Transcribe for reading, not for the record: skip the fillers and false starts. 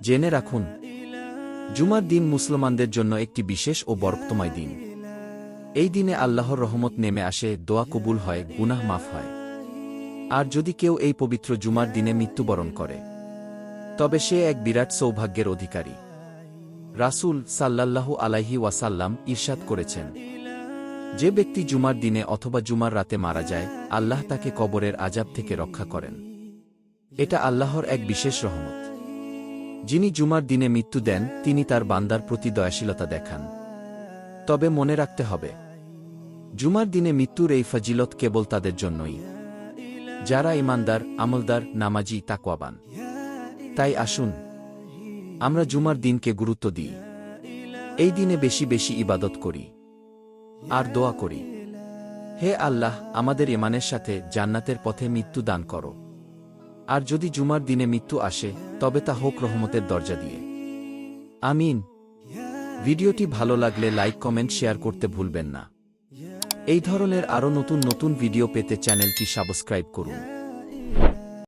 জেনে রাখুন, জুমার দিন মুসলমানদের জন্য একটি বিশেষ ও বরকতময় দিন। এই দিনে আল্লাহর রহমত নেমে আসে, দোয়া কবুল হয়, গুনাহ মাফ হয়। আর যদি কেউ এই পবিত্র জুমার দিনে মৃত্যুবরণ করে, তবে সে এক বিরাট সৌভাগ্যের অধিকারী। রাসূল সাল্লাল্লাহু আলাইহি ওয়াসাল্লাম ইরশাদ করেছেন, যে ব্যক্তি জুমার দিনে অথবা জুমার রাতে মারা যায়, আল্লাহ তাকে কবরের আযাব থেকে রক্ষা করেন। এটা আল্লাহর এক বিশেষ রহমত। যিনি জুমার দিনে মৃত্যু দেন, তিনি তার বান্দার প্রতি দয়াশীলতা দেখান। তবে মনে রাখতে হবে, জুমার দিনে মৃত্যুর এই ফজিলত কেবল তাদের জন্যই, যারা ঈমানদার, আমলদার, নামাজি, তাকওয়াবান। তাই আসুন, আমরা জুমার দিনকে গুরুত্ব দিই। এই দিনে বেশি বেশি ইবাদত করি আর দোয়া করি, হে আল্লাহ, আমাদের ঈমানের সাথে জান্নাতের পথে মৃত্যু দান করো। আর যদি জুমার দিনে মৃত্যু আসে, তবে তা হোক রহমতের দরজা দিয়ে। আমিন। ভিডিওটি ভালো লাগলে লাইক, কমেন্ট, শেয়ার করতে ভুলবেন না। এই ধরনের আরও নতুন নতুন ভিডিও পেতে চ্যানেলটি সাবস্ক্রাইব করুন।